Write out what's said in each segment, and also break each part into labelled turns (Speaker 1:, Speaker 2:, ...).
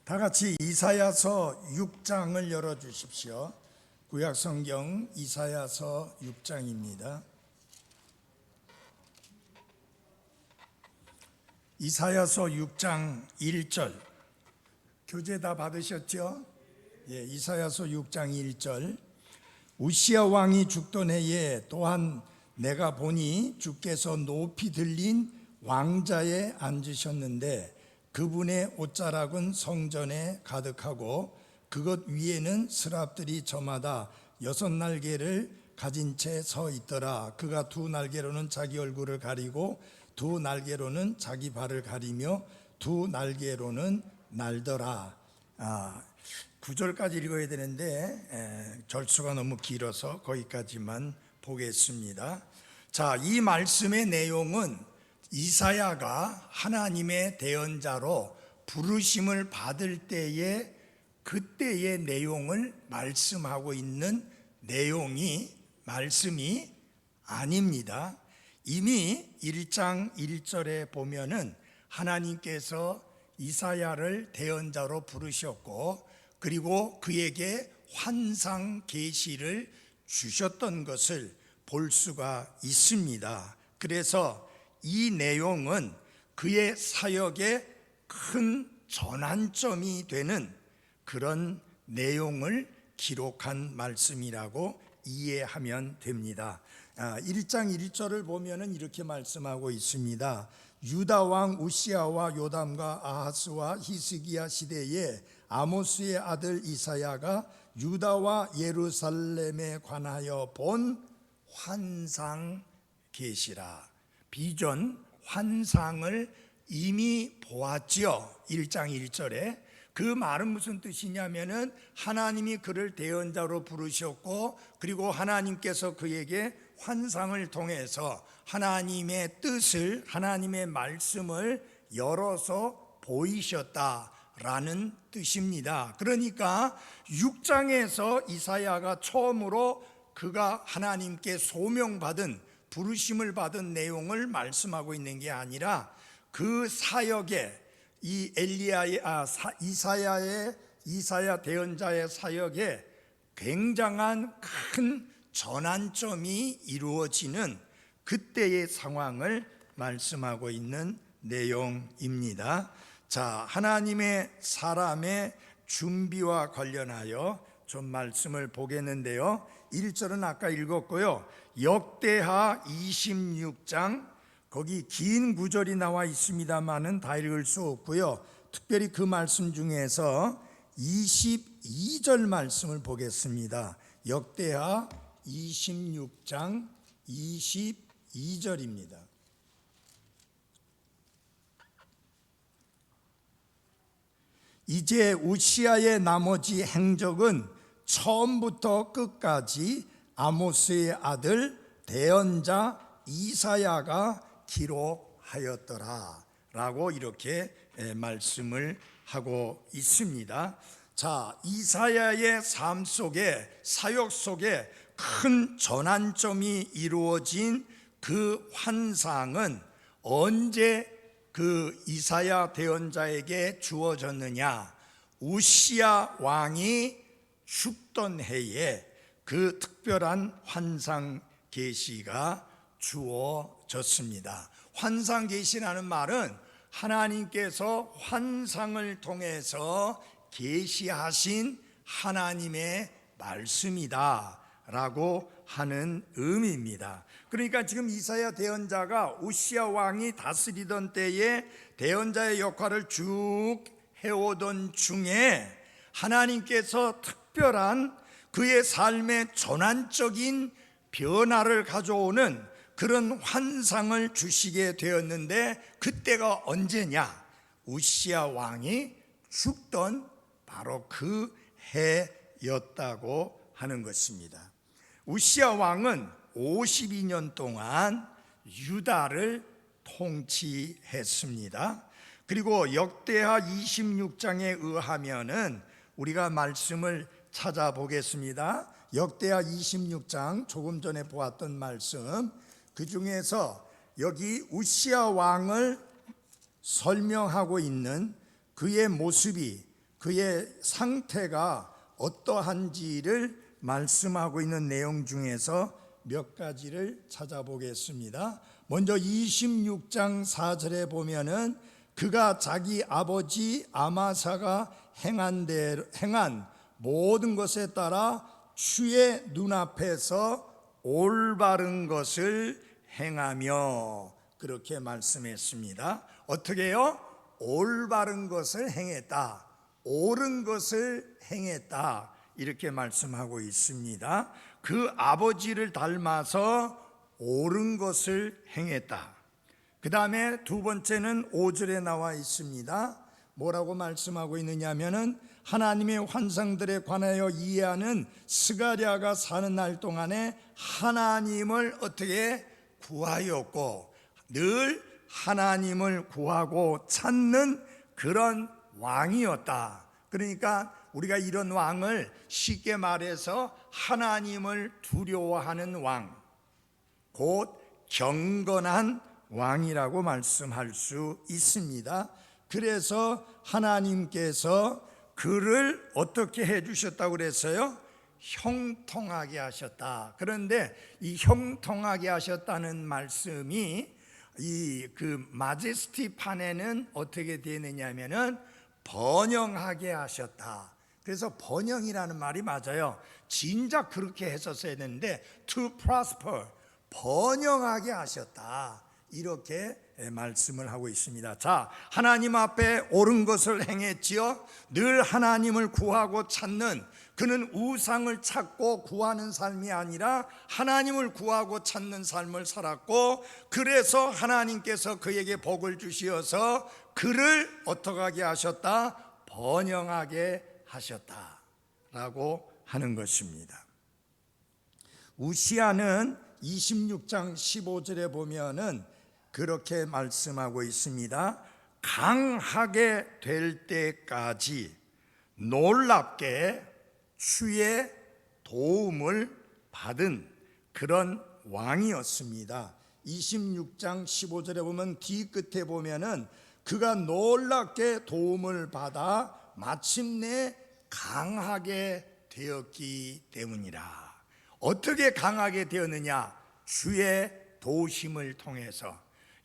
Speaker 1: 다 같이 이사야서 6장을 열어주십시오. 구약성경 이사야서 6장입니다. 이사야서 6장 1절 교재 다 받으셨죠? 이사야서 6장 1절 우시야 왕이 죽던 해에 또한 내가 보니 주께서 높이 들린 왕자에 앉으셨는데 그분의 옷자락은 성전에 가득하고 그것 위에는 스랍들이 저마다 6날개를 가진 채 서 있더라. 그가 2날개로는 자기 얼굴을 가리고 2날개로는 자기 발을 가리며 2날개로는 날더라. 9절까지 읽어야 되는데 절수가 너무 길어서 거기까지만 보겠습니다. 자, 이 말씀의 내용은 이사야가 하나님의 대언자로 부르심을 받을 때에 그때의 내용을 말씀하고 있는 말씀이 아닙니다. 이미 1장 1절에 보면은 하나님께서 이사야를 대언자로 부르셨고 그리고 그에게 환상 계시를 주셨던 것을 볼 수가 있습니다. 그래서 이 내용은 그의 사역의 큰 전환점이 되는 그런 내용을 기록한 말씀이라고 이해하면 됩니다. 1장 1절을 보면은 이렇게 말씀하고 있습니다. 유다 왕 우시야와 요담과 아하스와 히스기야 시대에 아모스의 아들 이사야가 유다와 예루살렘에 관하여 본 환상 계시라. 비전, 환상을 이미 보았지요. 1장 1절에. 그 말은 무슨 뜻이냐면은 하나님이 그를 대언자로 부르셨고 그리고 하나님께서 그에게 환상을 통해서 하나님의 뜻을, 하나님의 말씀을 열어서 보이셨다라는 뜻입니다. 그러니까 6장에서 이사야가 처음으로 그가 하나님께 소명받은, 부르심을 받은 내용을 말씀하고 있는 게 아니라 그 사역에 이 이사야 대언자의 사역에 굉장한 큰 전환점이 이루어지는 그때의 상황을 말씀하고 있는 내용입니다. 자, 하나님의 사람의 준비와 관련하여 좀 말씀을 보겠는데요. 1절은 아까 읽었고요. 역대하 26장 거기 긴 구절이 나와 있습니다만은 다 읽을 수 없고요. 특별히 그 말씀 중에서 22절 말씀을 보겠습니다. 역대하 26장 22절입니다. 이제 우시야의 나머지 행적은 처음부터 끝까지 아모스의 아들 대언자 이사야가 기록하였더라 라고 이렇게 말씀을 하고 있습니다. 자, 이사야의 삶 속에, 사역 속에 큰 전환점이 이루어진 그 환상은 언제 그 이사야 대언자에게 주어졌느냐? 우시야 왕이 죽던 해에 그 특별한 환상 계시가 주어졌습니다. 환상 계시라는 말은 하나님께서 환상을 통해서 계시하신 하나님의 말씀이다 라고 하는 의미입니다. 그러니까 지금 이사야 대언자가 우시야 왕이 다스리던 때에 대언자의 역할을 쭉 해오던 중에 하나님께서 특별한 그의 삶의 전환적인 변화를 가져오는 그런 환상을 주시게 되었는데 그때가 언제냐? 우시야 왕이 죽던 바로 그 해였다고 하는 것입니다. 우시야 왕은 52년 동안 유다를 통치했습니다. 그리고 역대하 26장에 의하면은 우리가 말씀을 찾아보겠습니다. 역대하 26장 조금 전에 보았던 말씀 그 중에서 여기 우시야 왕을 설명하고 있는 그의 모습이 그의 상태가 어떠한지를 말씀하고 있는 내용 중에서 몇 가지를 찾아보겠습니다. 먼저 26장 4절에 보면은 그가 자기 아버지 아마사가 행한 모든 것에 따라 주의 눈앞에서 올바른 것을 행하며, 그렇게 말씀했습니다. 어떻게요? 올바른 것을 행했다, 옳은 것을 행했다, 이렇게 말씀하고 있습니다. 그 아버지를 닮아서 옳은 것을 행했다. 그 다음에 두 번째는 5절에 나와 있습니다. 뭐라고 말씀하고 있느냐 하면은 하나님의 환상들에 관하여 이해하는 스가랴가 사는 날 동안에 하나님을 어떻게 구하였고, 늘 하나님을 구하고 찾는 그런 왕이었다. 그러니까 우리가 이런 왕을 쉽게 말해서 하나님을 두려워하는 왕, 곧 경건한 왕이라고 말씀할 수 있습니다. 그래서 하나님께서 그를 어떻게 해주셨다고 그랬어요? 형통하게 하셨다. 그런데 이 형통하게 하셨다는 말씀이 이 그 마제스티 판에는 어떻게 되느냐 하면은 번영하게 하셨다. 그래서 번영이라는 말이 맞아요. 진작 그렇게 했었어야 되는데 to prosper, 번영하게 하셨다, 이렇게 말씀을 하고 있습니다. 자, 하나님 앞에 옳은 것을 행했지요. 늘 하나님을 구하고 찾는, 그는 우상을 찾고 구하는 삶이 아니라 하나님을 구하고 찾는 삶을 살았고, 그래서 하나님께서 그에게 복을 주시어서 그를 어떻게 하셨다? 번영하게 하셨다라고 하는 것입니다. 우시야는 26장 15절에 보면은 그렇게 말씀하고 있습니다. 강하게 될 때까지 놀랍게 주의 도움을 받은 그런 왕이었습니다. 26장 15절에 보면 뒤끝에 보면은 그가 놀랍게 도움을 받아 마침내 강하게 되었기 때문이라. 어떻게 강하게 되었느냐? 주의 도우심을 통해서.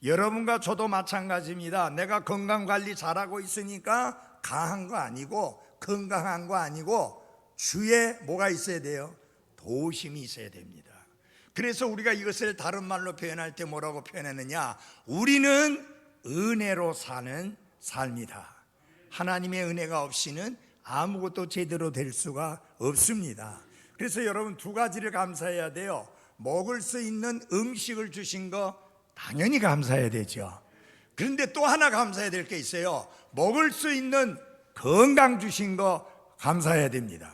Speaker 1: 여러분과 저도 마찬가지입니다. 내가 건강관리 잘하고 있으니까 강한 거 아니고 건강한 거 아니고 주의 뭐가 있어야 돼요? 도우심이 있어야 됩니다. 그래서 우리가 이것을 다른 말로 표현할 때 뭐라고 표현하느냐? 우리는 은혜로 사는 삶이다. 하나님의 은혜가 없이는 아무것도 제대로 될 수가 없습니다. 그래서 여러분 두 가지를 감사해야 돼요. 먹을 수 있는 음식을 주신 거 당연히 감사해야 되죠. 그런데 또 하나 감사해야 될 게 있어요. 먹을 수 있는 건강 주신 거 감사해야 됩니다.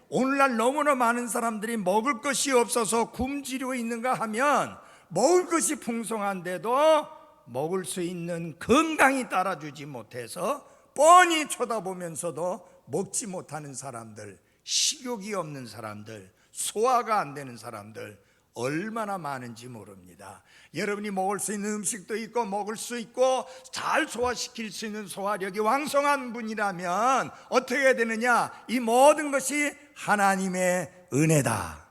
Speaker 1: 오늘날 너무나 많은 사람들이 먹을 것이 없어서 굶주리고 있는가 하면 먹을 것이 풍성한데도 먹을 수 있는 건강이 따라주지 못해서 뻔히 쳐다보면서도 먹지 못하는 사람들, 식욕이 없는 사람들, 소화가 안 되는 사람들 얼마나 많은지 모릅니다. 여러분이 먹을 수 있는 음식도 있고 먹을 수 있고 잘 소화시킬 수 있는 소화력이 왕성한 분이라면 어떻게 해야 되느냐? 이 모든 것이 하나님의 은혜다,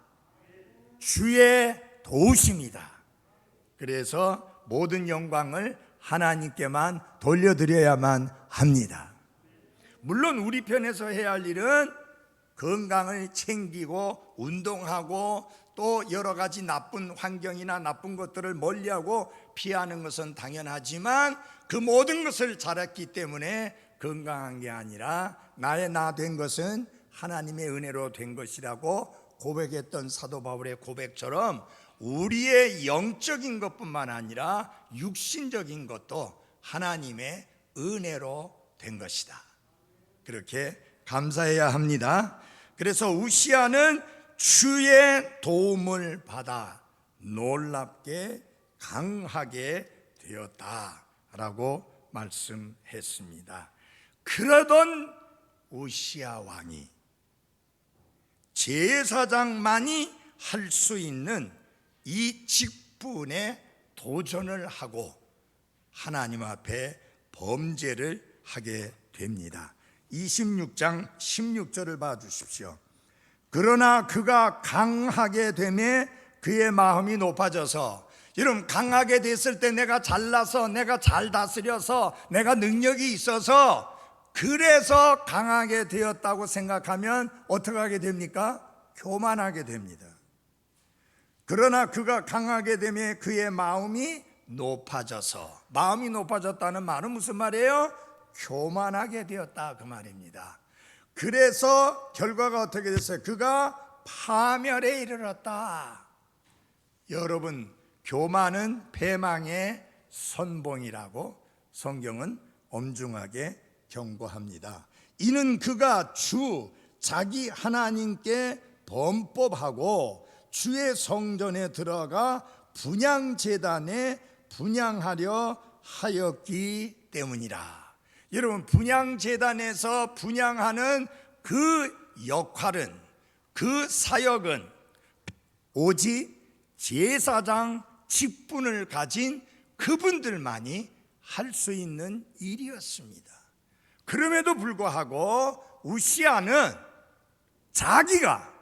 Speaker 1: 주의 도우심이다. 그래서 모든 영광을 하나님께만 돌려드려야만 합니다. 물론 우리 편에서 해야 할 일은 건강을 챙기고 운동하고 또 여러 가지 나쁜 환경이나 나쁜 것들을 멀리하고 피하는 것은 당연하지만 그 모든 것을 잘했기 때문에 건강한 게 아니라 나의 나 된 것은 하나님의 은혜로 된 것이라고 고백했던 사도 바울의 고백처럼 우리의 영적인 것뿐만 아니라 육신적인 것도 하나님의 은혜로 된 것이다. 그렇게 감사해야 합니다. 그래서 우시야는 주의 도움을 받아 놀랍게 강하게 되었다라고 말씀했습니다. 그러던 우시야 왕이 제사장만이 할 수 있는 이 직분에 도전을 하고 하나님 앞에 범죄를 하게 됩니다. 26장 16절을 봐주십시오. 그러나 그가 강하게 되매 그의 마음이 높아져서, 여러분 강하게 됐을 때 내가 잘나서, 내가 잘 다스려서, 내가 능력이 있어서 그래서 강하게 되었다고 생각하면 어떻게 하게 됩니까? 교만하게 됩니다. 그러나 그가 강하게 되면 그의 마음이 높아져서, 마음이 높아졌다는 말은 무슨 말이에요? 교만하게 되었다 그 말입니다. 그래서 결과가 어떻게 됐어요? 그가 파멸에 이르렀다. 여러분, 교만은 패망의 선봉이라고 성경은 엄중하게 경고합니다. 이는 그가 자기 하나님께 범법하고 주의 성전에 들어가 분향제단에 분향하려 하였기 때문이라. 여러분, 분향제단에서 분향하는 그 역할은, 그 사역은 오직 제사장 직분을 가진 그분들만이 할 수 있는 일이었습니다. 그럼에도 불구하고 우시아는 자기가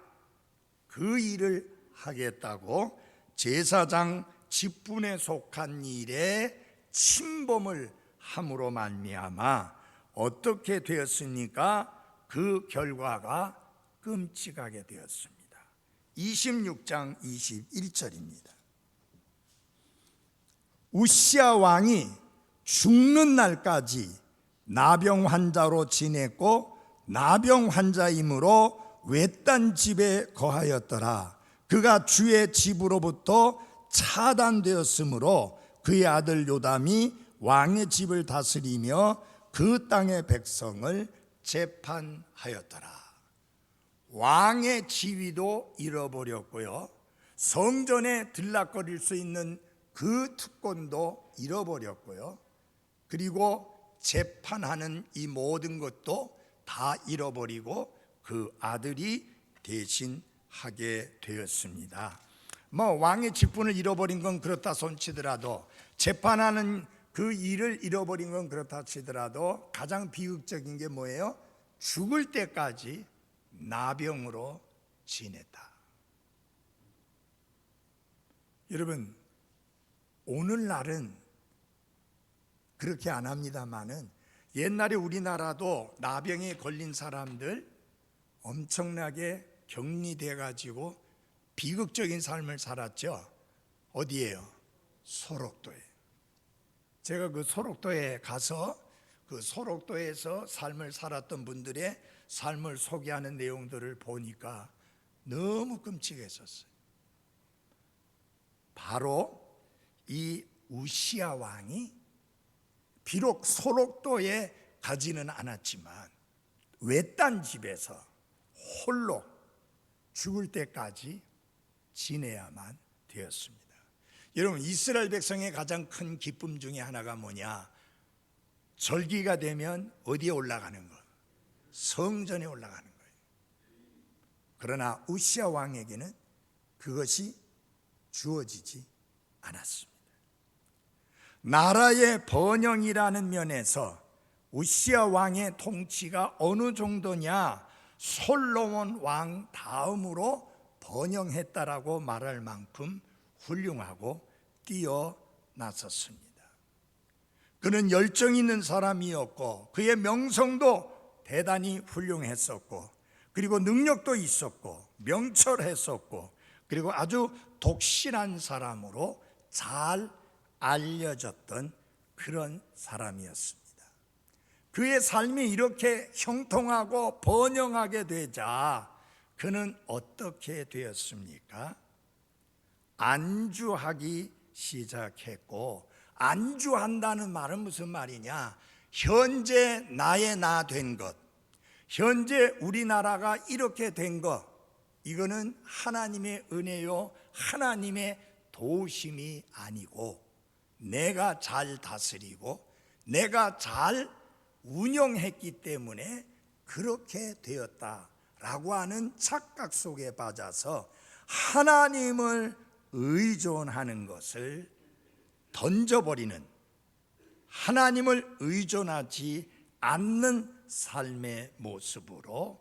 Speaker 1: 그 일을 하겠다고 제사장 직분에 속한 일에 침범을 함으로 말미암아 어떻게 되었습니까? 그 결과가 끔찍하게 되었습니다. 26장 21절입니다. 우시아 왕이 죽는 날까지 나병 환자로 지냈고 나병 환자이므로 외딴 집에 거하였더라. 그가 주의 집으로부터 차단되었으므로 그의 아들 요담이 왕의 집을 다스리며 그 땅의 백성을 재판하였더라. 왕의 지위도 잃어버렸고요, 성전에 들락거릴 수 있는 그 특권도 잃어버렸고요, 그리고 재판하는 이 모든 것도 다 잃어버리고 그 아들이 대신 하게 되었습니다. 왕의 직분을 잃어버린 건 그렇다 손치더라도, 재판하는 그 일을 잃어버린 건 그렇다 치더라도 가장 비극적인 게 뭐예요? 죽을 때까지 나병으로 지냈다. 여러분, 오늘날은 그렇게 안 합니다만은 옛날에 우리나라도 나병에 걸린 사람들 엄청나게 격리돼 가지고 비극적인 삶을 살았죠. 어디예요? 소록도에. 제가 그 소록도에 가서 그 소록도에서 삶을 살았던 분들의 삶을 소개하는 내용들을 보니까 너무 끔찍했었어요. 바로 이 우시아 왕이 비록 소록도에 가지는 않았지만 외딴 집에서 홀로 죽을 때까지 지내야만 되었습니다. 여러분, 이스라엘 백성의 가장 큰 기쁨 중에 하나가 뭐냐? 절기가 되면 어디에 올라가는 거? 성전에 올라가는 거예요. 그러나 우시아 왕에게는 그것이 주어지지 않았습니다. 나라의 번영이라는 면에서 우시아 왕의 통치가 어느 정도냐? 솔로몬 왕 다음으로 번영했다라고 말할 만큼 훌륭하고 뛰어났었습니다. 그는 열정 있는 사람이었고 그의 명성도 대단히 훌륭했었고, 그리고 능력도 있었고 명철했었고, 그리고 아주 독실한 사람으로 잘 알려졌던 그런 사람이었습니다. 그의 삶이 이렇게 형통하고 번영하게 되자 그는 어떻게 되었습니까? 안주하기 시작했고, 안주한다는 말은 무슨 말이냐? 현재 나의 나 된 것, 현재 우리나라가 이렇게 된 것, 이거는 하나님의 은혜요, 하나님의 도우심이 아니고 내가 잘 다스리고 내가 잘 운영했기 때문에 그렇게 되었다라고 하는 착각 속에 빠져서 하나님을 의존하는 것을 던져버리는, 하나님을 의존하지 않는 삶의 모습으로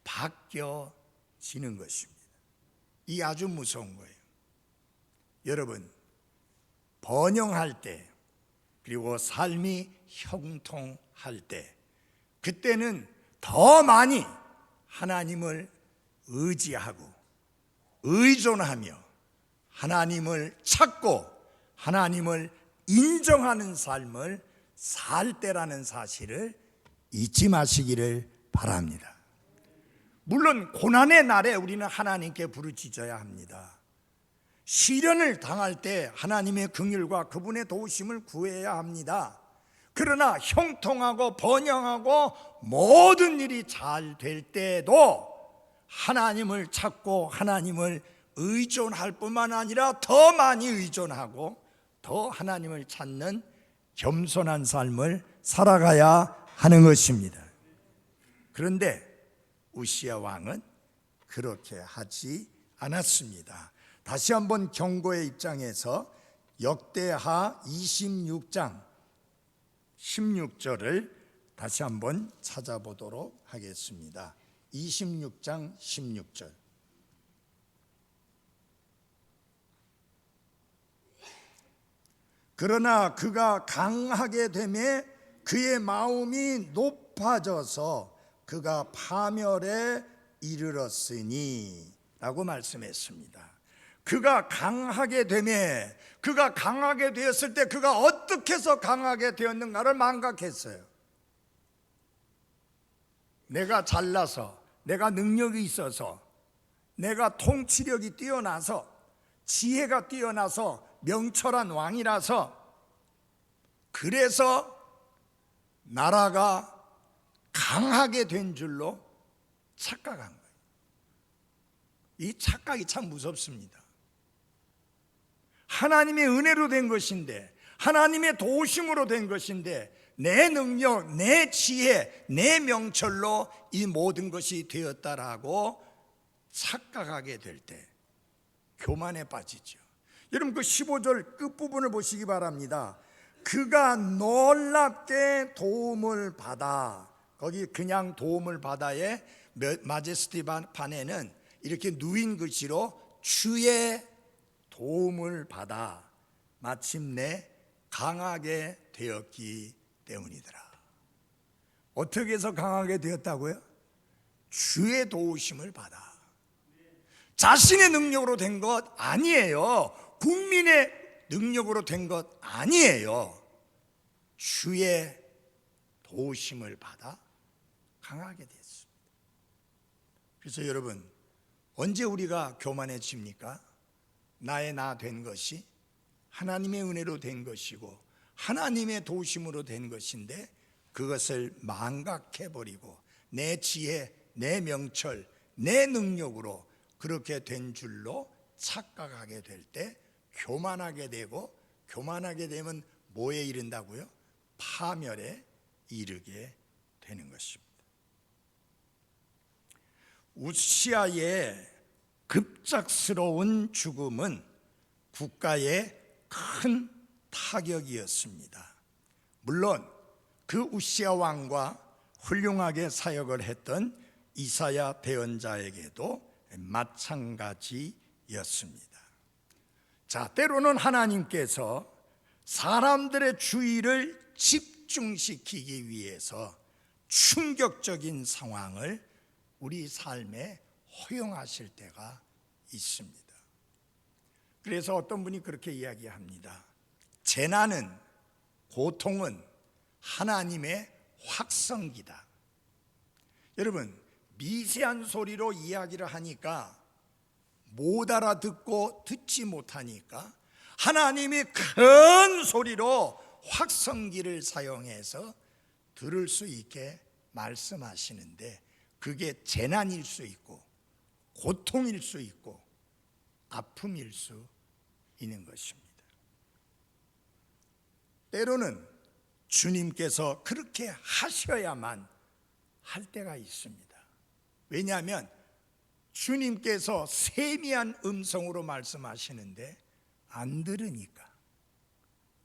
Speaker 1: 바뀌어지는 것입니다. 이 아주 무서운 거예요. 여러분, 번영할 때, 그리고 삶이 형통할 때, 그때는 더 많이 하나님을 의지하고 의존하며 하나님을 찾고 하나님을 인정하는 삶을 살 때라는 사실을 잊지 마시기를 바랍니다. 물론 고난의 날에 우리는 하나님께 부르짖어야 합니다. 시련을 당할 때 하나님의 긍휼과 그분의 도우심을 구해야 합니다. 그러나 형통하고 번영하고 모든 일이 잘 될 때도 하나님을 찾고 하나님을 의존할 뿐만 아니라 더 많이 의존하고 더 하나님을 찾는 겸손한 삶을 살아가야 하는 것입니다. 그런데 우시야 왕은 그렇게 하지 않았습니다. 다시 한번 경고의 입장에서 역대하 26장 16절을 다시 한번 찾아보도록 하겠습니다. 26장 16절. 그러나 그가 강하게 되매 그의 마음이 높아져서 그가 파멸에 이르렀으니 라고 말씀했습니다. 그가 강하게 되매, 그가 강하게 되었을 때 그가 어떻게 해서 강하게 되었는가를 망각했어요. 내가 잘나서, 내가 능력이 있어서, 내가 통치력이 뛰어나서, 지혜가 뛰어나서, 명철한 왕이라서, 그래서 나라가 강하게 된 줄로 착각한 거예요. 이 착각이 참 무섭습니다. 하나님의 은혜로 된 것인데, 하나님의 도우심으로 된 것인데, 내 능력, 내 지혜, 내 명철로 이 모든 것이 되었다라고 착각하게 될 때 교만에 빠지죠. 여러분, 그 15절 끝부분을 보시기 바랍니다. 그가 놀랍게 도움을 받아, 거기 그냥 도움을 받아의 마제스티 반에는 이렇게 누인 글씨로 주의 도움을 받아 마침내 강하게 되었기 때문이더라. 어떻게 해서 강하게 되었다고요? 주의 도우심을 받아. 자신의 능력으로 된 것 아니에요. 국민의 능력으로 된 것 아니에요. 주의 도우심을 받아 강하게 됐습니다. 그래서 여러분, 언제 우리가 교만해집니까? 나의 나 된 것이 하나님의 은혜로 된 것이고 하나님의 도우심으로 된 것인데 그것을 망각해버리고 내 지혜, 내 명철, 내 능력으로 그렇게 된 줄로 착각하게 될 때 교만하게 되고, 교만하게 되면 뭐에 이른다고요? 파멸에 이르게 되는 것입니다. 우시아의 급작스러운 죽음은 국가에 큰 타격이었습니다. 물론 그 우시아 왕과 훌륭하게 사역을 했던 이사야 대언자에게도 마찬가지였습니다. 자, 때로는 하나님께서 사람들의 주의를 집중시키기 위해서 충격적인 상황을 우리 삶에 허용하실 때가 있습니다. 그래서 어떤 분이 그렇게 이야기합니다. 재난은, 고통은 하나님의 확성기다. 여러분, 미세한 소리로 이야기를 하니까 못 알아듣고 듣지 못하니까 하나님이 큰 소리로 확성기를 사용해서 들을 수 있게 말씀하시는데 그게 재난일 수 있고 고통일 수 있고 아픔일 수 있는 것입니다. 때로는 주님께서 그렇게 하셔야만 할 때가 있습니다. 왜냐하면 주님께서 세미한 음성으로 말씀하시는데 안 들으니까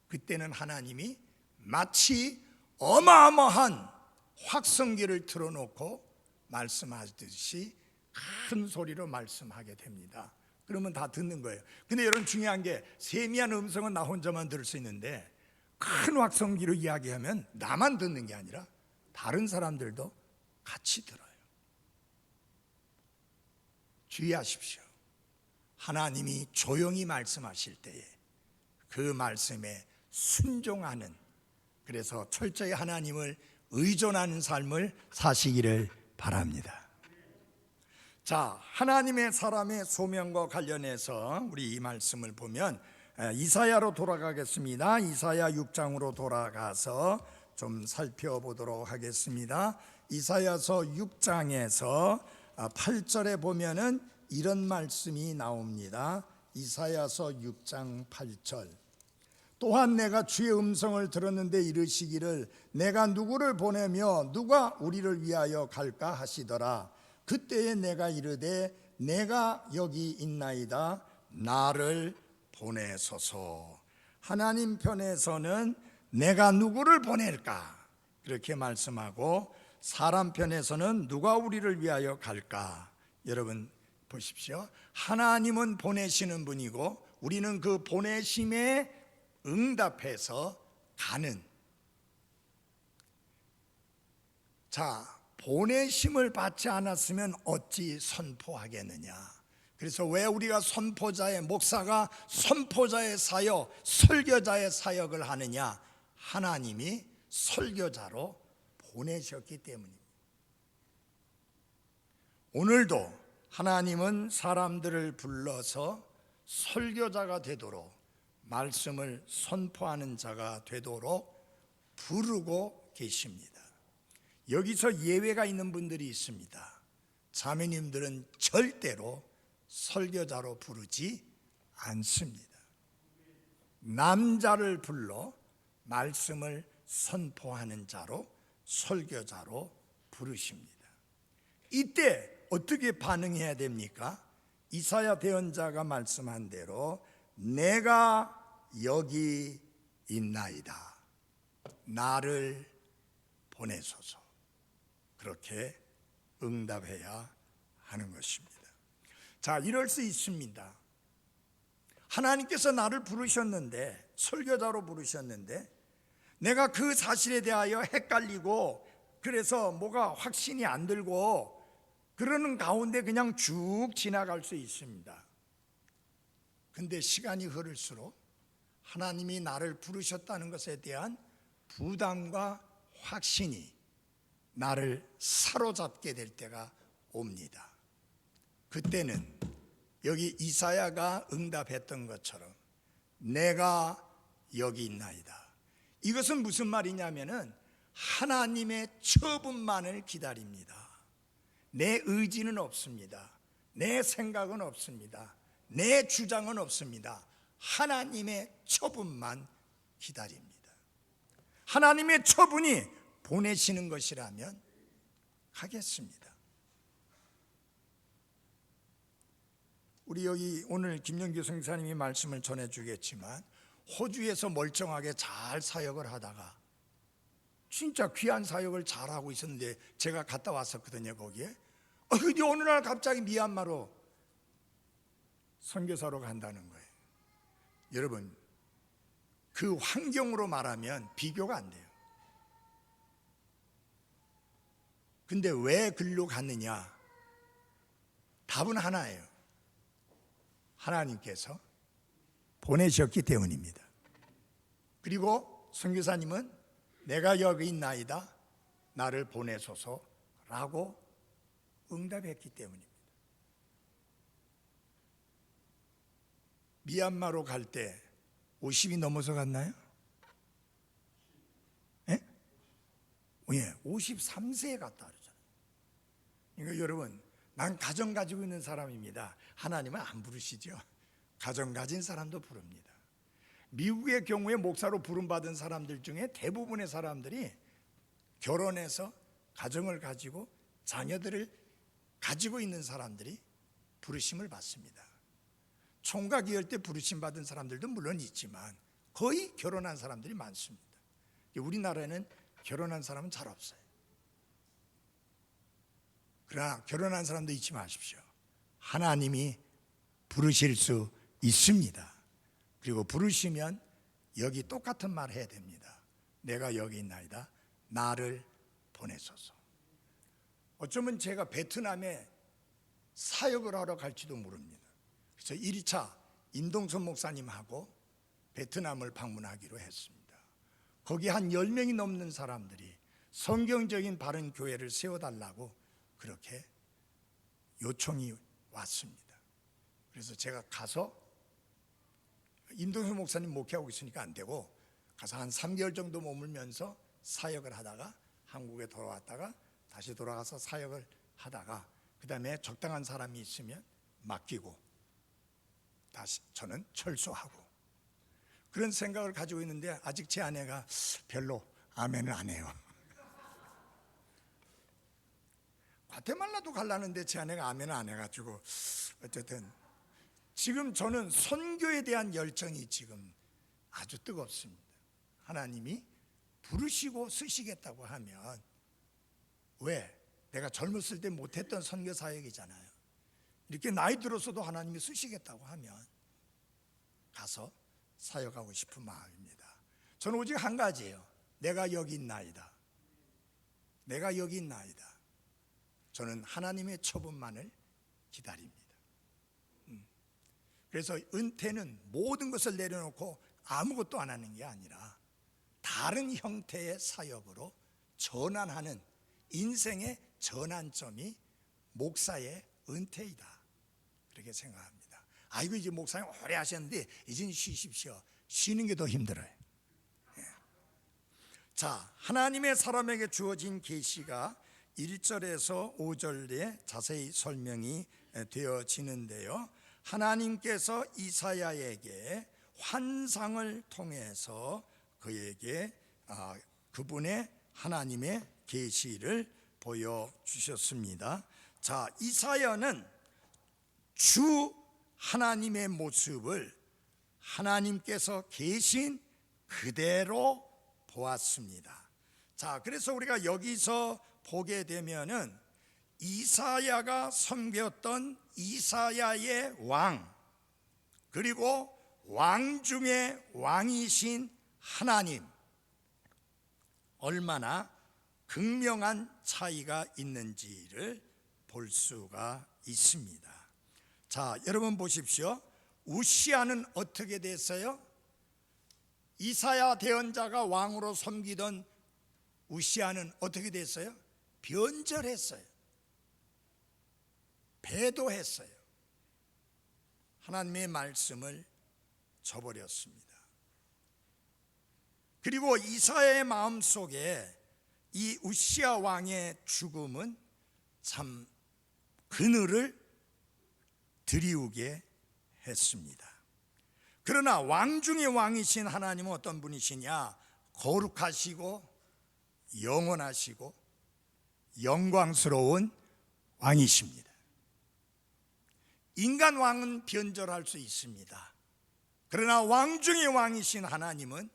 Speaker 1: 그때는 하나님이 마치 어마어마한 확성기를 틀어놓고 말씀하듯이 큰 소리로 말씀하게 됩니다. 그러면 다 듣는 거예요. 근데 여러분, 중요한 게 세미한 음성은 나 혼자만 들을 수 있는데 큰 확성기로 이야기하면 나만 듣는 게 아니라 다른 사람들도 같이 들어요. 주의하십시오. 하나님이 조용히 말씀하실 때에 그 말씀에 순종하는, 그래서 철저히 하나님을 의존하는 삶을 사시기를 바랍니다. 자, 하나님의 사람의 소명과 관련해서 우리 이 말씀을 보면 이사야로 돌아가겠습니다. 이사야 6장으로 돌아가서 좀 살펴보도록 하겠습니다. 이사야서 6장에서 8절에 보면은 이런 말씀이 나옵니다. 이사야서 6장 8절. 또한 내가 주의 음성을 들었는데 이르시기를 내가 누구를 보내며 누가 우리를 위하여 갈까 하시더라. 그때에 내가 이르되 내가 여기 있나이다. 나를 보내소서. 하나님 편에서는 내가 누구를 보낼까 그렇게 말씀하고, 사람 편에서는 누가 우리를 위하여 갈까. 여러분 보십시오. 하나님은 보내시는 분이고 우리는 그 보내심에 응답해서 가는. 자, 보내심을 받지 않았으면 어찌 선포하겠느냐. 그래서 왜 우리가 선포자의, 목사가 선포자의 사역, 설교자의 사역을 하느냐? 하나님이 설교자로 보내셨기 때문입니다. 오늘도 하나님은 사람들을 불러서 설교자가 되도록, 말씀을 선포하는 자가 되도록 부르고 계십니다. 여기서 예외가 있는 분들이 있습니다. 자매님들은 절대로 설교자로 부르지 않습니다. 남자를 불러 말씀을 선포하는 자로, 설교자로 부르십니다. 이때 어떻게 반응해야 됩니까? 이사야 대언자가 말씀한 대로 내가 여기 있나이다. 나를 보내소서. 그렇게 응답해야 하는 것입니다. 자, 이럴 수 있습니다. 하나님께서 나를 부르셨는데, 설교자로 부르셨는데 내가 그 사실에 대하여 헷갈리고 그래서 뭐가 확신이 안 들고 그러는 가운데 그냥 쭉 지나갈 수 있습니다. 근데 시간이 흐를수록 하나님이 나를 부르셨다는 것에 대한 부담과 확신이 나를 사로잡게 될 때가 옵니다. 그때는 여기 이사야가 응답했던 것처럼 내가 여기 있나이다. 이것은 무슨 말이냐면은 하나님의 처분만을 기다립니다. 내 의지는 없습니다. 내 생각은 없습니다. 내 주장은 없습니다. 하나님의 처분만 기다립니다. 하나님의 처분이 보내시는 것이라면 하겠습니다. 우리 여기 오늘 김영규 성사님이 말씀을 전해주겠지만 호주에서 멀쩡하게 잘 사역을 하다가 진짜 귀한 사역을 잘하고 있었는데 제가 갔다 왔었거든요. 거기에 근데 어느 날 갑자기 미얀마로 선교사로 간다는 거예요. 여러분, 그 환경으로 말하면 비교가 안 돼요. 근데 왜 글로 갔느냐? 답은 하나예요. 하나님께서 보내셨기 때문입니다. 그리고 선교사님은 내가 여기 있나이다. 나를 보내소서라고 응답했기 때문입니다. 미얀마로 갈 때 50이 넘어서 갔나요? 예? 예, 53세에 갔다 그러잖아요. 그러니까 여러분, 난 가정 가지고 있는 사람입니다. 하나님은 안 부르시죠. 가정 가진 사람도 부릅니다. 미국의 경우에 목사로 부름받은 사람들 중에 대부분의 사람들이 결혼해서 가정을 가지고 자녀들을 가지고 있는 사람들이 부르심을 받습니다. 총각 이럴 때 부르심 받은 사람들도 물론 있지만 거의 결혼한 사람들이 많습니다. 우리나라에는 결혼한 사람은 잘 없어요. 그러나 결혼한 사람도 잊지 마십시오. 하나님이 부르실 수 있습니다. 그리고 부르시면 여기 똑같은 말 해야 됩니다. 내가 여기 있나이다. 나를 보내소서. 어쩌면 제가 베트남에 사역을 하러 갈지도 모릅니다. 그래서 1차 임동선 목사님하고 베트남을 방문하기로 했습니다. 거기 한 10명이 넘는 사람들이 성경적인 바른 교회를 세워달라고 그렇게 요청이 왔습니다. 그래서 제가 가서 임동선 목사님 목회하고 있으니까 안 되고 가서 한 3개월 정도 머물면서 사역을 하다가 한국에 돌아왔다가 다시 돌아가서 사역을 하다가 그 다음에 적당한 사람이 있으면 맡기고 다시 저는 철수하고 그런 생각을 가지고 있는데 아직 제 아내가 별로 아멘을 안 해요. 과테말라도 가려는데 제 아내가 아멘을 안 해가지고 어쨌든 지금 저는 선교에 대한 열정이 지금 아주 뜨겁습니다. 하나님이 부르시고 쓰시겠다고 하면 왜? 내가 젊었을 때 못했던 선교 사역이잖아요. 이렇게 나이 들어서도 하나님이 쓰시겠다고 하면 가서 사역하고 싶은 마음입니다. 저는 오직 한 가지예요. 내가 여기 있나이다. 내가 여기 있나이다. 저는 하나님의 처분만을 기다립니다. 그래서 은퇴는 모든 것을 내려놓고 아무것도 안 하는 게 아니라 다른 형태의 사역으로 전환하는 인생의 전환점이 목사의 은퇴이다. 그렇게 생각합니다. 아이고 이제 목사님 오래 하셨는데 이제는 쉬십시오. 쉬는 게 더 힘들어요. 자, 하나님의 사람에게 주어진 계시가 1절에서 5절에 자세히 설명이 되어지는데요. 하나님께서 이사야에게 환상을 통해서 그에게 그분의 하나님의 계시를 보여주셨습니다. 자, 이사야는 주 하나님의 모습을 하나님께서 계신 그대로 보았습니다. 자, 그래서 우리가 여기서 보게 되면은 이사야가 섬겼던 이사야의 왕, 그리고 왕 중에 왕이신 하나님, 얼마나 극명한 차이가 있는지를 볼 수가 있습니다. 자, 여러분 보십시오. 우시아는 어떻게 됐어요? 이사야 대언자가 왕으로 섬기던 우시아는 어떻게 됐어요? 변절했어요. 배도했어요. 하나님의 말씀을 저버렸습니다. 그리고 이사야의 마음속에 이 우시아 왕의 죽음은 참 그늘을 드리우게 했습니다. 그러나 왕 중의 왕이신 하나님은 어떤 분이시냐? 거룩하시고 영원하시고 영광스러운 왕이십니다. 인간 왕은 변절할 수 있습니다. 그러나 왕 중의 왕이신 하나님은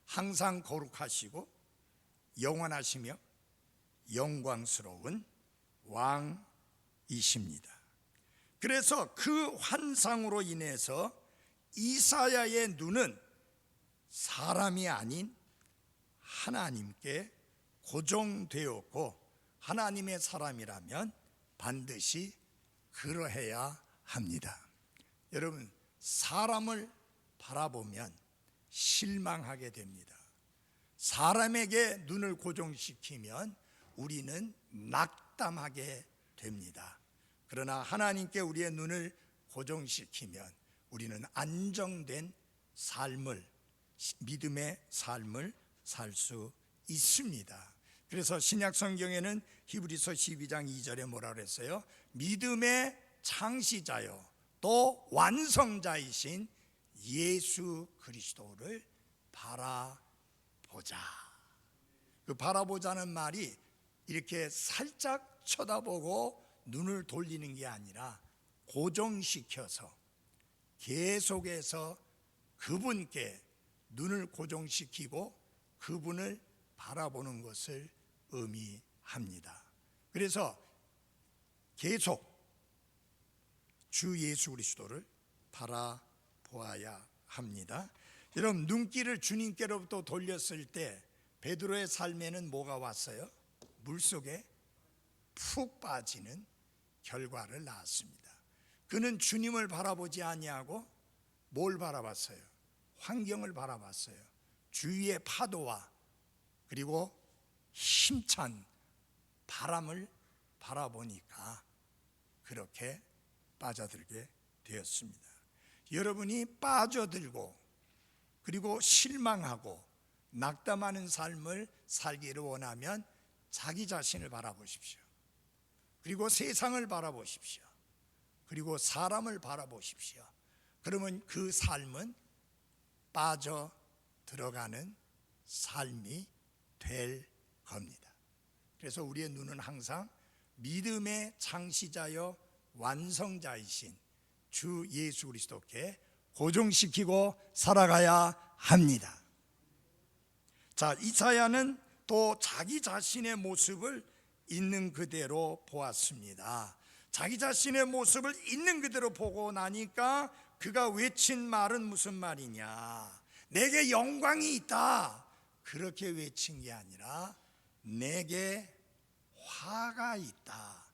Speaker 1: 항상 거룩하시고 영원하시며 영광스러운 왕이십니다. 그래서 그 환상으로 인해서 이사야의 눈은 사람이 아닌 하나님께 고정되었고, 하나님의 사람이라면 반드시 그러해야 합니다. 여러분, 사람을 바라보면 실망하게 됩니다. 사람에게 눈을 고정시키면 우리는 낙담하게 됩니다. 그러나 하나님께 우리의 눈을 고정시키면 우리는 안정된 삶을, 믿음의 삶을 살 수 있습니다. 그래서 신약 성경에는 히브리서 12장 2절에 뭐라 그랬어요? 믿음의 창시자요 또 완성자이신 예수 그리스도를 바라보자. 그 바라보자는 말이 이렇게 살짝 쳐다보고 눈을 돌리는 게 아니라 고정시켜서 계속해서 그분께 눈을 고정시키고 그분을 바라보는 것을 의미합니다. 그래서 계속 주 예수 그리스도를 바라보아야 합니다. 여러분, 눈길을 주님께로부터 돌렸을 때 베드로의 삶에는 뭐가 왔어요? 물속에 푹 빠지는 결과를 낳았습니다. 그는 주님을 바라보지 아니하고 뭘 바라봤어요? 환경을 바라봤어요. 주위의 파도와 그리고 힘찬 바람을 바라보니까 그렇게 빠져들게 되었습니다. 여러분이 빠져들고 그리고 실망하고 낙담하는 삶을 살기를 원하면 자기 자신을 바라보십시오. 그리고 세상을 바라보십시오. 그리고 사람을 바라보십시오. 그러면 그 삶은 빠져 들어가는 삶이 될 겁니다. 그래서 우리의 눈은 항상 믿음의 창시자여 완성자이신 주 예수 그리스도께 고정시키고 살아가야 합니다. 자, 이사야는 또 자기 자신의 모습을 있는 그대로 보았습니다. 자기 자신의 모습을 있는 그대로 보고 나니까 그가 외친 말은 무슨 말이냐? 내게 영광이 있다. 그렇게 외친 게 아니라 내게 화가 있다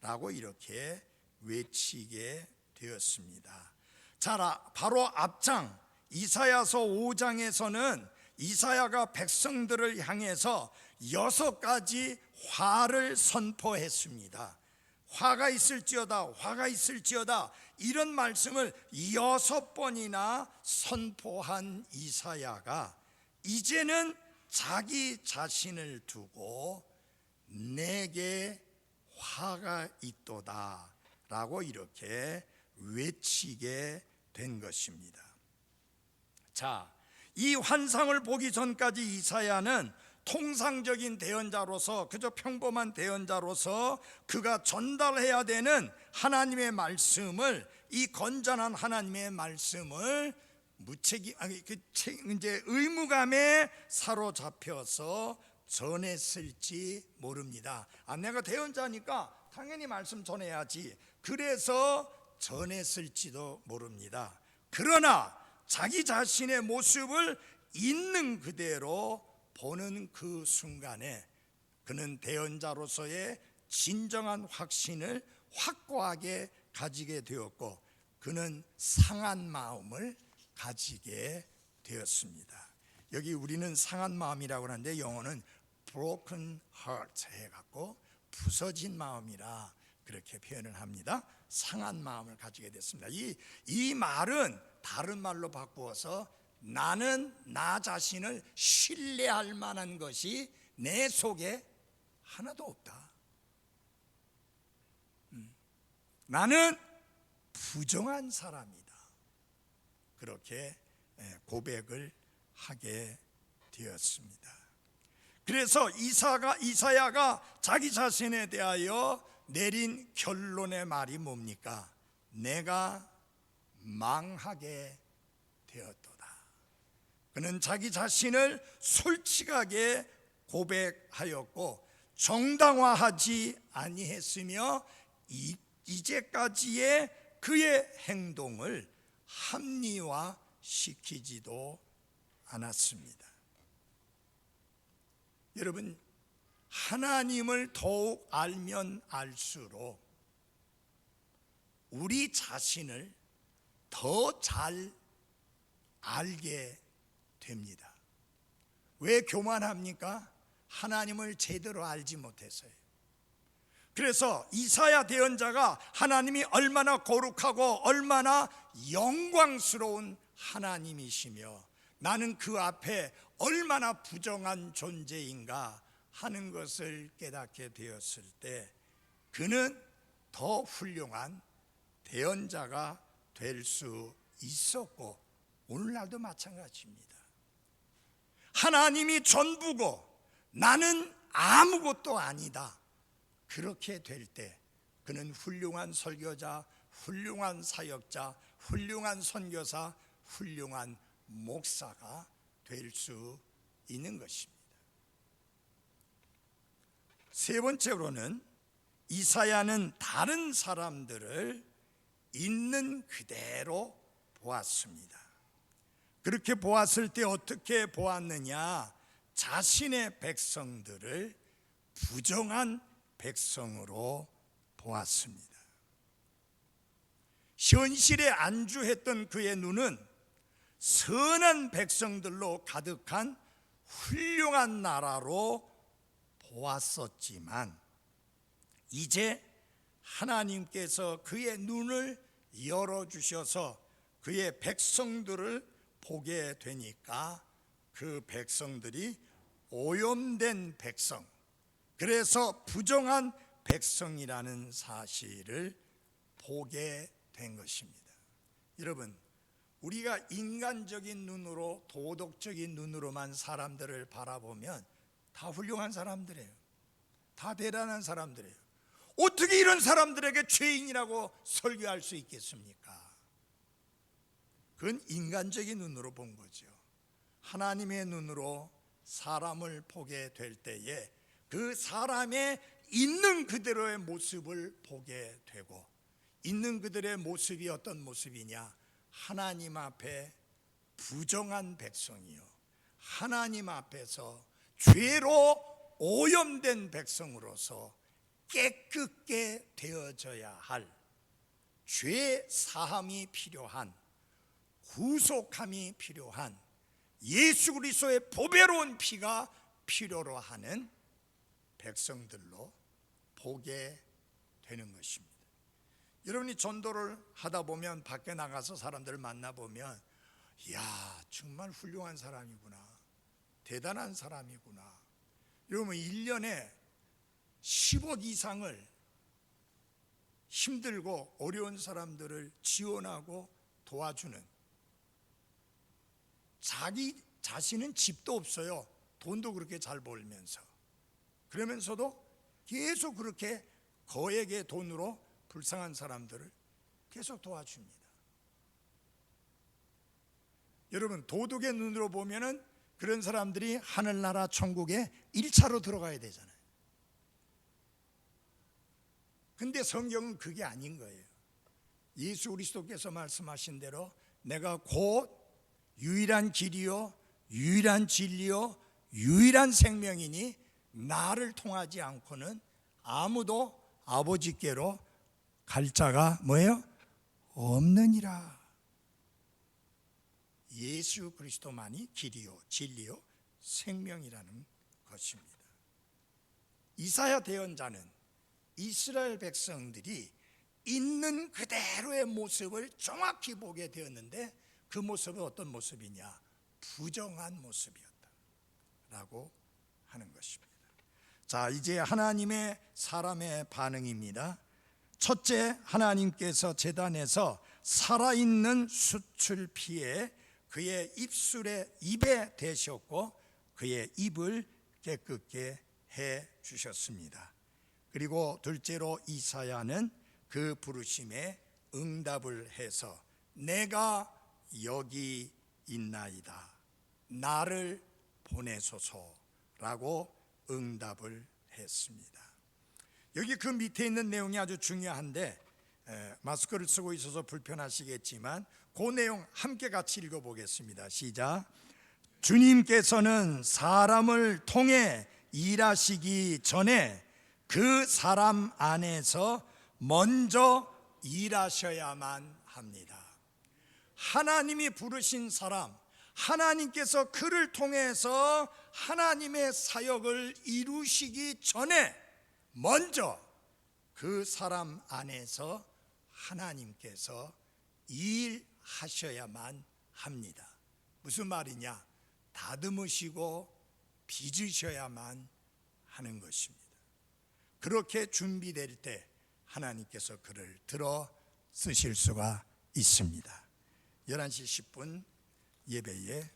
Speaker 1: 라고 이렇게 외치게 되었습니다. 자, 바로 앞장 이사야서 5장에서는 이사야가 백성들을 향해서 6가지 화를 선포했습니다. 화가 있을지어다, 화가 있을지어다, 이런 말씀을 6번이나 선포한 이사야가 이제는 자기 자신을 두고 내게 화가 있도다 라고 이렇게 외치게 된 것입니다. 자, 이 환상을 보기 전까지 이사야는 통상적인 대언자로서, 그저 평범한 대언자로서 그가 전달해야 되는 하나님의 말씀을, 이 건전한 하나님의 말씀을 이제 의무감에 사로잡혀서 전했을지 모릅니다. 내가 대언자니까 당연히 말씀 전해야지, 그래서 전했을지도 모릅니다. 그러나 자기 자신의 모습을 있는 그대로 보는 그 순간에 그는 대언자로서의 진정한 확신을 확고하게 가지게 되었고, 그는 상한 마음을 가지게 되었습니다. 여기 우리는 상한 마음이라고 하는데 영어는 broken heart 해갖고 부서진 마음이라 그렇게 표현을 합니다. 상한 마음을 가지게 됐습니다. 이 말은 다른 말로 바꾸어서 나는 나 자신을 신뢰할 만한 것이 내 속에 하나도 없다. 나는 부정한 사람이다. 그렇게 고백을 하게 되었습니다. 그래서 이사야가 자기 자신에 대하여 내린 결론의 말이 뭡니까? 내가 망하게 되었도다. 그는 자기 자신을 솔직하게 고백하였고 정당화하지 아니했으며 이제까지의 그의 행동을 합리화시키지도 않았습니다. 여러분, 하나님을 더욱 알면 알수록 우리 자신을 더 잘 알게 됩니다. 왜 교만합니까? 하나님을 제대로 알지 못해서요. 그래서 이사야 대언자가 하나님이 얼마나 거룩하고 얼마나 영광스러운 하나님이시며 나는 그 앞에 얼마나 부정한 존재인가 하는 것을 깨닫게 되었을 때 그는 더 훌륭한 대언자가 될 수 있었고 오늘날도 마찬가지입니다. 하나님이 전부고 나는 아무것도 아니다. 그렇게 될 때 그는 훌륭한 설교자, 훌륭한 사역자, 훌륭한 선교사, 훌륭한 목사가 될 수 있는 것입니다. 세 번째로는 이사야는 다른 사람들을 있는 그대로 보았습니다. 그렇게 보았을 때 어떻게 보았느냐? 자신의 백성들을 부정한 백성으로 보았습니다. 현실에 안주했던 그의 눈은 선한 백성들로 가득한 훌륭한 나라로 보았었지만, 이제 하나님께서 그의 눈을 열어주셔서 그의 백성들을 보게 되니까 그 백성들이 오염된 백성, 그래서 부정한 백성이라는 사실을 보게 된 것입니다. 여러분, 우리가 인간적인 눈으로, 도덕적인 눈으로만 사람들을 바라보면 다 훌륭한 사람들이에요. 다 대단한 사람들이에요. 어떻게 이런 사람들에게 죄인이라고 설교할 수 있겠습니까? 그건 인간적인 눈으로 본 거죠. 하나님의 눈으로 사람을 보게 될 때에 그 사람의 있는 그대로의 모습을 보게 되고, 있는 그들의 모습이 어떤 모습이냐? 하나님 앞에 부정한 백성이요, 하나님 앞에서 죄로 오염된 백성으로서 깨끗게 되어져야 할, 죄 사함이 필요한, 구속함이 필요한, 예수 그리스도의 보배로운 피가 필요로 하는 백성들로 보게 되는 것입니다. 여러분이 전도를 하다 보면, 밖에 나가서 사람들을 만나보면, 이야, 정말 훌륭한 사람이구나, 대단한 사람이구나. 여러분, 1년에 10억 이상을 힘들고 어려운 사람들을 지원하고 도와주는, 자기 자신은 집도 없어요. 돈도 그렇게 잘 벌면서, 그러면서도 계속 그렇게 거액의 돈으로 불쌍한 사람들을 계속 도와줍니다. 여러분, 도덕의 눈으로 보면은 그런 사람들이 하늘나라 천국에 1차로 들어가야 되잖아요. 근데 성경은 그게 아닌 거예요. 예수 그리스도께서 말씀하신 대로 내가 곧 유일한 길이요, 유일한 진리요, 유일한 생명이니 나를 통하지 않고는 아무도 아버지께로 갈 자가 뭐예요? 없느니라. 예수 그리스도만이 길이요, 진리요, 생명이라는 것입니다. 이사야 대언자는 이스라엘 백성들이 있는 그대로의 모습을 정확히 보게 되었는데, 그 모습은 어떤 모습이냐? 부정한 모습이었다라고 하는 것입니다. 자, 이제 하나님의 사람의 반응입니다. 첫째, 하나님께서 제단에서 살아있는 수출피에 그의 입에 대셨고 그의 입을 깨끗게 해 주셨습니다. 그리고 둘째로 이사야는 그 부르심에 응답을 해서 내가 여기 있나이다, 나를 보내소서라고 응답을 했습니다. 여기 그 밑에 있는 내용이 아주 중요한데, 마스크를 쓰고 있어서 불편하시겠지만 그 내용 함께 같이 읽어보겠습니다. 시작. 주님께서는 사람을 통해 일하시기 전에 그 사람 안에서 먼저 일하셔야만 합니다. 하나님이 부르신 사람, 하나님께서 그를 통해서 하나님의 사역을 이루시기 전에 먼저 그 사람 안에서 하나님께서 일하셔야만 합니다. 무슨 말이냐? 다듬으시고 빚으셔야만 하는 것입니다. 그렇게 준비될 때 하나님께서 그를 들어 쓰실 수가 있습니다. 11시 10분 예배에